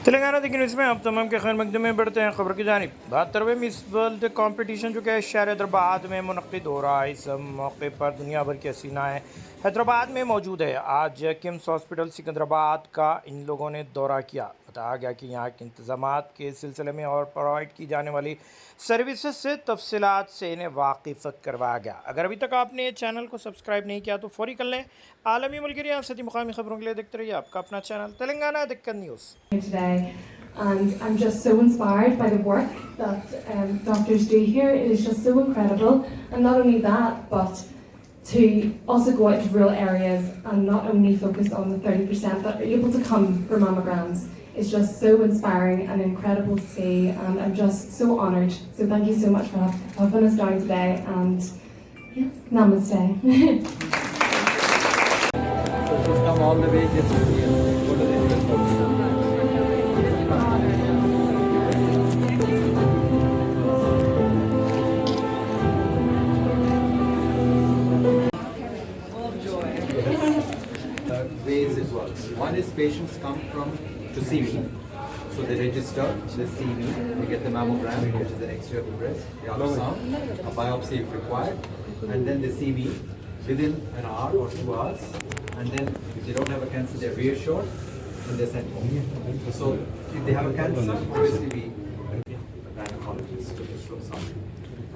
तेलंगाना देखिए इसमें अब तमाम के खैर मकदम में बढ़ते हैं खबर की जानिब। 72वें मिस वर्ल्ड कंपटीशन जो कि शहर हैदराबाद में मुनक़िद हो रहा है, इस मौके पर दुनिया भर की हसीनाएँ हैदराबाद में मौजूद है। आज किम्स हॉस्पिटल सिकंदराबाद का इन लोगों ने दौरा किया। बताया गया कि यहाँ के इंतजामात के सिलसिले में और प्रोवाइड की जाने वाली सर्विसेज से तफसीलात से इन्हें वाकिफ़ करवाया गया। अगर अभी तक आपने चैनल को सब्सक्राइब नहीं किया तो फौरी कर लें। आलमी मुल्की रियासती मुकामी खबरों के लिए देखते रहिए आपका अपना चैनल तेलंगाना दिक्कत news. Today, and I'm just so inspired by the work that doctors do here. It is just so incredible, and not only that, but to also go out to rural areas and not only focus on the 30% that are able to come for mammograms. It's just so inspiring and incredible to see, and I'm just so honoured. So thank you so much for having us down today, and yes, namaste. Come all the way just go to the ways it works. One is patients come to see me, so they register, they see me, they get the mammogram, which is an X-ray of the breast, the ultrasound, a biopsy if required, and then they see me within an hour or 2 hours, and then if they don't have a cancer, they're reassured, and they're sent home. So if they have a cancer, obviously we a gynecologist to show something.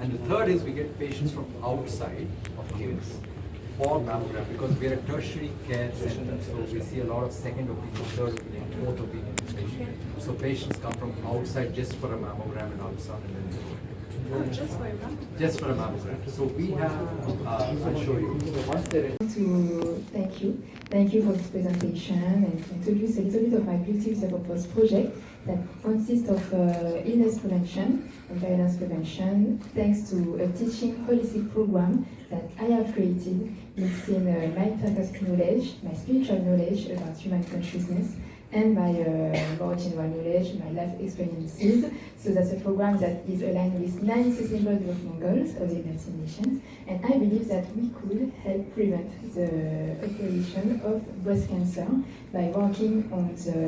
And the third is we get patients from outside of KIMS for mammogram, because we are a tertiary care center, so we see a lot of second opinion, third opinion, fourth opinion patients. So patients come from outside just for a mammogram and ultrasound, and then just for a mammogram. So we have, I'll show you. Once they're To thank you for this presentation and introduce a little bit of my Beauty with a Purpose project that consists of illness prevention and violence prevention, thanks to a teaching holistic program that I have created, mixing my personal knowledge, my spiritual knowledge about human consciousness, and my more general knowledge, my life experiences. So that's a program that is aligned with 9 Sustainable Development Goals of the United Nations, and I believe that we could help prevent the operation of breast cancer by working on the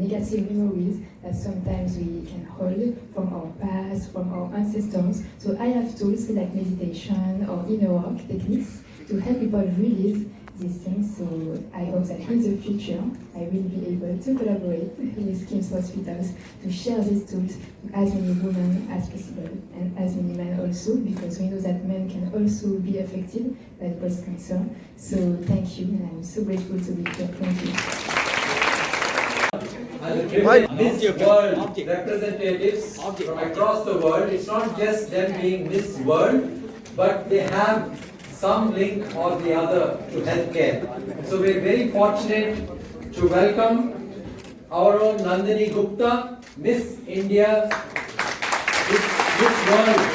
negative memories that sometimes we can hold from our past, from our ancestors. So I have tools like meditation or inner work techniques to help people release these things. So I hope that in the future I will be able to collaborate with KIMS hospitals to share these tools to as many women as possible, and as many men also, because we know that men can also be affected by breast cancer. So thank you, and I'm so grateful to be here. Thank you. Miss World representatives from across the world. It's not just them being Miss World, but they have some link or the other to healthcare. So we're very fortunate to welcome our own Nandini Gupta, Miss India, Miss World.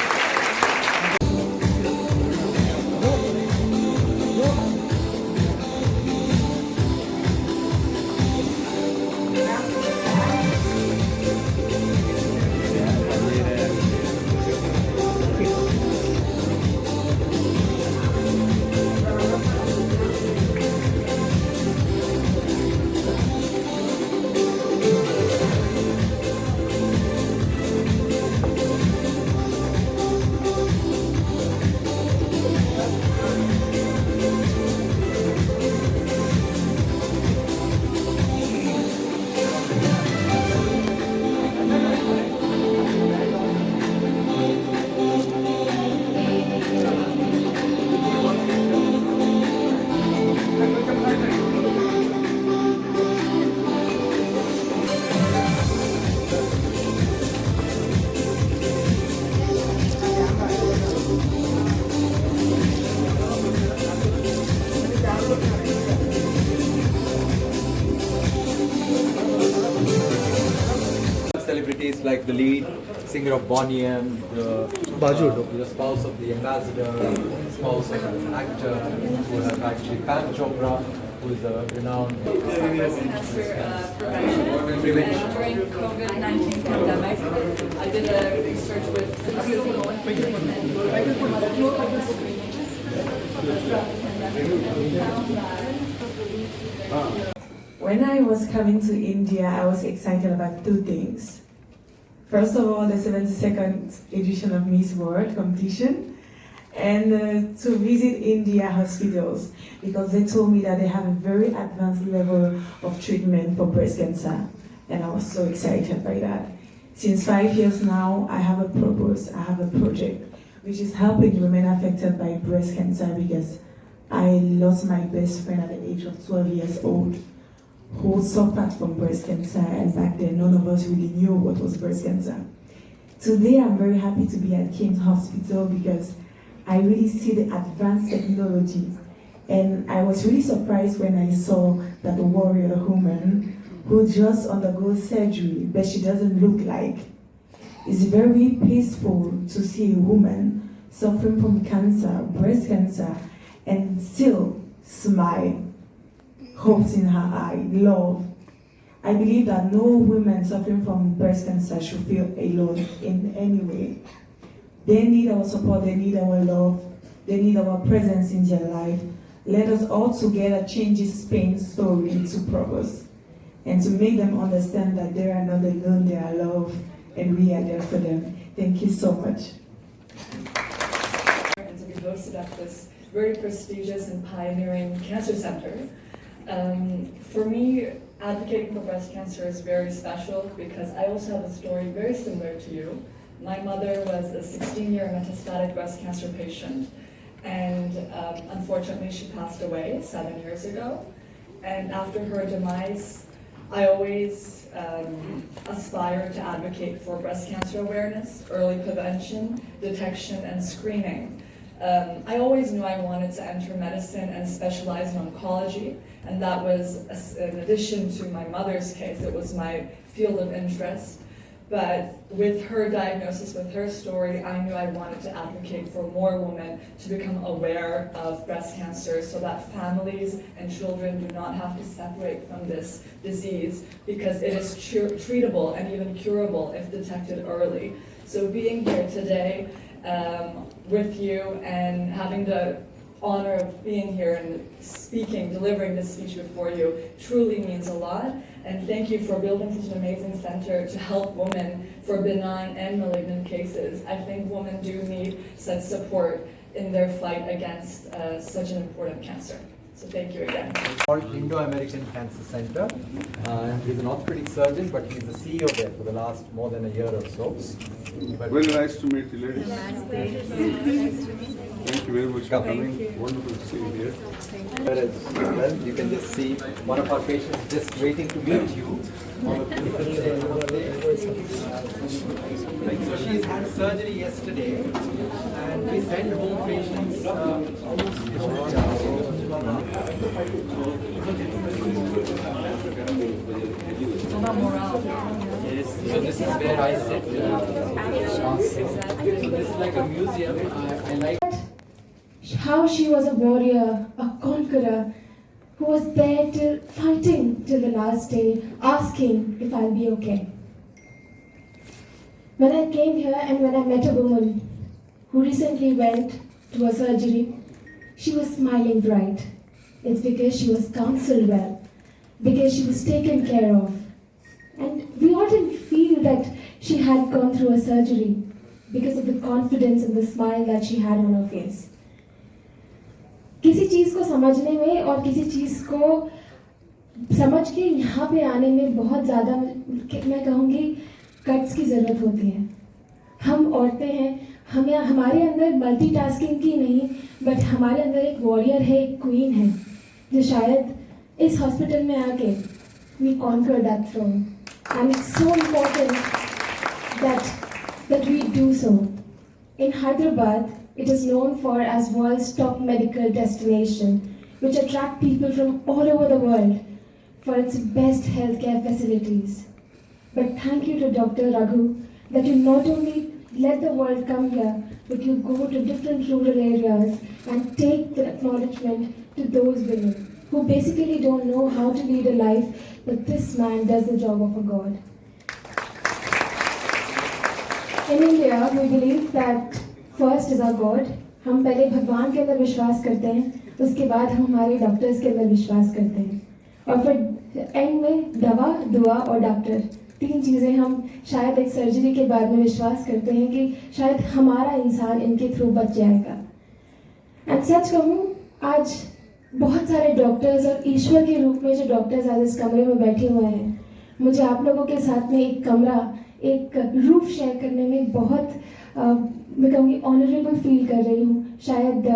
Celebrities like the lead singer of Bonnie M, the spouse of the ambassador, spouse of an actor, who have actually Pam Chopra, who is a renowned prevention. During COVID-19 pandemic, I did a research with When I was coming to India, I was excited about two things. First of all, the 72nd edition of Miss World competition, and to visit India hospitals, because they told me that they have a very advanced level of treatment for breast cancer, and I was so excited by that. Since 5 years now, I have a purpose, I have a project, which is helping women affected by breast cancer, because I lost my best friend at the age of 12 years old, who suffered from breast cancer, and back then none of us really knew what was breast cancer. Today I'm very happy to be at King's Hospital because I really see the advanced technology, and I was really surprised when I saw that warrior woman who just undergoes surgery but she doesn't look like. It's very peaceful to see a woman suffering from cancer, breast cancer, and still smile, hopes in her eye, love. I believe that no woman suffering from breast cancer should feel alone in any way. They need our support, they need our love, they need our presence in their life. Let us all together change this pain story into purpose, and to make them understand that they are not alone, they are loved, and we are there for them. Thank you so much. And to be hosted at this very prestigious and pioneering cancer center. For me, advocating for breast cancer is very special because I also have a story very similar to you. My mother was a 16-year metastatic breast cancer patient, and unfortunately she passed away 7 years ago. And after her demise, I always aspire to advocate for breast cancer awareness, early prevention, detection, and screening. I always knew I wanted to enter medicine and specialize in oncology, and that was, in addition to my mother's case, it was my field of interest. But with her diagnosis, with her story, I knew I wanted to advocate for more women to become aware of breast cancer so that families and children do not have to separate from this disease, because it is treatable and even curable if detected early. So being here today with you and having the honor of being here and speaking, delivering this speech before you truly means a lot. And thank you for building such an amazing center to help women for benign and malignant cases. I think women do need such support in their fight against such an important cancer. So thank you again. Called Indo-American Cancer Center. He's an orthopedic surgeon, but he's the CEO there for the last more than a year or so. Very nice to meet you, ladies. Thank you very much for coming. Wonderful to see you here. Well, you can just see one of our patients just waiting to meet you. So she's had surgery yesterday, and we send home patients So this is where I sit. So this is like a museum. I like How she was a warrior, a conqueror, who was there till fighting till the last day, asking if I'll be okay. When I came here and when I met a woman who recently went to a surgery, she was smiling bright. It's because she was counseled well, because she was taken care of. And we all didn't feel that she had gone through a surgery because of the confidence and the smile that she had on her face. किसी चीज़ को समझने में और किसी चीज़ को समझ के यहाँ पे आने में बहुत ज़्यादा, मैं कहूँगी, कट्स की ज़रूरत होती है. हम औरतें हैं, हमारे अंदर मल्टीटास्किंग की नहीं, बट हमारे अंदर एक वॉरियर है, एक क्वीन है, जो शायद इस हॉस्पिटल में आके we conquer that throne. And it's so important that we do so. In Hyderabad, it is known for as world's top medical destination, which attract people from all over the world for its best healthcare facilities. But thank you to Dr. Raghu that you not only let the world come here, but you go to different rural areas and take the acknowledgement to those women who basically don't know how to lead a life, but this man does the job of a god. In India, we believe that first is our God. हम पहले भगवान के अंदर विश्वास करते हैं, उसके बाद हम हमारे डॉक्टर्स के अंदर विश्वास करते हैं, और फिर एंड में दवा, दुआ और डॉक्टर, 3 चीज़ें हम शायद एक सर्जरी के बाद में विश्वास करते हैं कि शायद हमारा इंसान इनके थ्रू बच जाएगा। एंड सच कहूँ, आज बहुत सारे डॉक्टर्स और ईश्वर के रूप में जो डॉक्टर्स आज इस कमरे में बैठे हुए हैं, मुझे आप लोगों के साथ में एक कमरा, एक रूफ शेयर करने में बहुत मैं कहूँगी ऑनरेबल फील कर रही हूँ। शायद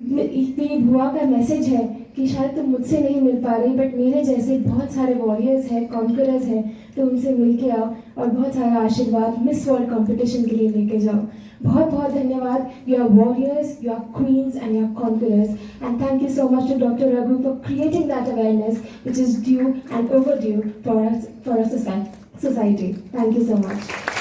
मेरी बुआ का मैसेज है कि शायद तुम मुझसे नहीं मिल पा रही, बट मेरे जैसे बहुत सारे वॉरियर्स हैं, कॉन्करर्स हैं, तो उनसे मिल के आओ और बहुत सारा आशीर्वाद मिस वर्ल्ड कंपटीशन के लिए लेके जाओ। बहुत बहुत धन्यवाद। You are warriors, you are queens and you are conquerors, and thank you so much to doctor Raghu for creating that awareness which is due and overdue for our society. Thank you so much.